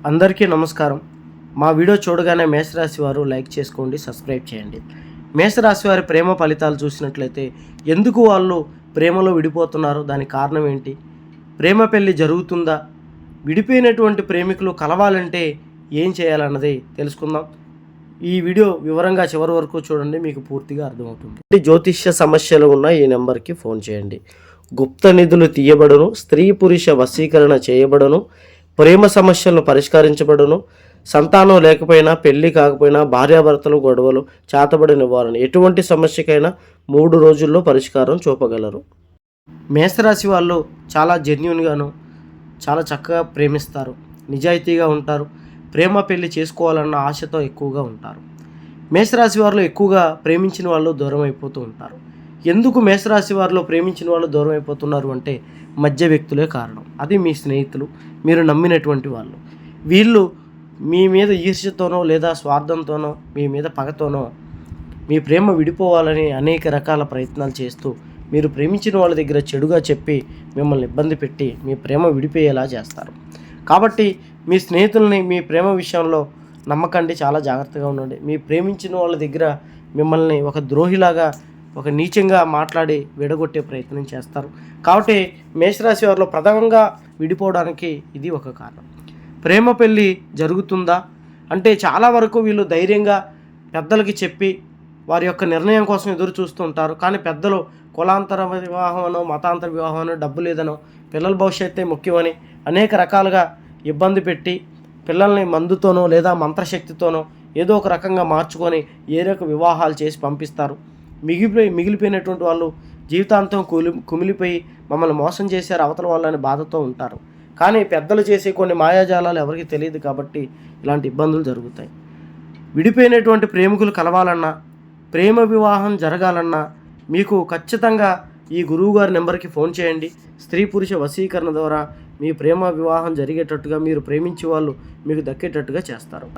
అందరికీ నమస్కారం. మా వీడియో చూడగానే మేషరాశి వారు లైక్ చేసుకోండి, సబ్స్క్రైబ్ చేయండి. మేషరాశి వారి ప్రేమ ఫలితాలు చూసినట్లయితే ఎందుకు వాళ్ళు ప్రేమలో విడిపోతున్నారు, దానికి కారణం ఏంటి, ప్రేమ పెళ్ళి జరుగుతుందా, విడిపోయినటువంటి ప్రేమికులు కలవాలంటే ఏం చేయాలన్నది తెలుసుకుందాం. ఈ వీడియో వివరంగా చివరి వరకు చూడండి, మీకు పూర్తిగా అర్థమవుతుంది. జ్యోతిష్య సమస్యలు ఉన్న ఈ నెంబర్కి ఫోన్ చేయండి. గుప్త నిధులు తీయబడును, స్త్రీ పురుష వశీకరణ చేయబడును, ప్రేమ సమస్యలను పరిష్కరించబడును, సంతానం లేకపోయినా, పెళ్లి కాకపోయినా, భార్యాభర్తలు గొడవలు, చేతబడి నివారణ, ఎటువంటి సమస్యకైనా 3 రోజుల్లో పరిష్కారం చూపగలరు. మేషరాశి వాళ్ళు చాలా జెన్యూన్గాను, చాలా చక్కగా ప్రేమిస్తారు, నిజాయితీగా ఉంటారు, ప్రేమ పెళ్లి చేసుకోవాలన్న ఆశతో ఎక్కువగా ఉంటారు. మేషరాశి వారిలో ఎక్కువగా ప్రేమించిన వాళ్ళు దూరం అయిపోతూ ఉంటారు. ఎందుకు మేషరాశి వారిలో ప్రేమించిన వాళ్ళు దూరం అయిపోతున్నారు అంటే మధ్య వ్యక్తులే కారణం. అది మీ స్నేహితులు, మీరు నమ్మినటువంటి వాళ్ళు. వీళ్ళు మీ మీద ఈర్ష్యతోనో లేదా స్వార్థంతోనో, మీ మీద పగతోనో మీ ప్రేమ విడిపోవాలని అనేక రకాల ప్రయత్నాలు చేస్తూ మీరు ప్రేమించిన వాళ్ళ దగ్గర చెడుగా చెప్పి మిమ్మల్ని ఇబ్బంది పెట్టి మీ ప్రేమ విడిపోయేలా చేస్తారు. కాబట్టి మీ స్నేహితుల్ని మీ ప్రేమ విషయంలో నమ్మకండి, చాలా జాగ్రత్తగా ఉండండి. మీ ప్రేమించిన వాళ్ళ దగ్గర మిమ్మల్ని ఒక ద్రోహిలాగా, ఒక నీచంగా మాట్లాడి విడగొట్టే ప్రయత్నం చేస్తారు. కాబట్టి మేషరాశి వారిలో ప్రథమంగా విడిపోవడానికి ఇది ఒక కారణం. ప్రేమ పెళ్ళి జరుగుతుందా అంటే చాలా వరకు వీళ్ళు ధైర్యంగా పెద్దలకి చెప్పి వారి యొక్క నిర్ణయం కోసం ఎదురు చూస్తూ ఉంటారు. కానీ పెద్దలు కులాంతర వివాహమనో, మతాంతర వివాహమనో, డబ్బు లేదనో, పిల్లల భవిష్యత్తే ముఖ్యమని అనేక రకాలుగా ఇబ్బంది పెట్టి పిల్లల్ని మందుతోనో లేదా మంత్రశక్తితోనో ఏదో ఒక రకంగా మార్చుకొని ఏదో ఒక వివాహాలు చేసి పంపిస్తారు. మిగిలిపోయినటువంటి వాళ్ళు జీవితాంతం కుమిలిపోయి మమ్మల్ని మోసం చేశారు అవతల వాళ్ళని బాధతో ఉంటారు. కానీ పెద్దలు చేసే కొన్ని మాయాజాలాలు ఎవరికి తెలియదు కాబట్టి ఇలాంటి ఇబ్బందులు జరుగుతాయి. విడిపోయినటువంటి ప్రేమికులు కలవాలన్నా, ప్రేమ వివాహం జరగాలన్నా మీకు ఖచ్చితంగా ఈ గురువుగారి నెంబర్కి ఫోన్ చేయండి. స్త్రీ పురుష వశీకరణ ద్వారా మీ ప్రేమ వివాహం జరిగేటట్టుగా, మీరు ప్రేమించే వాళ్ళు మీకు దక్కేటట్టుగా చేస్తారు.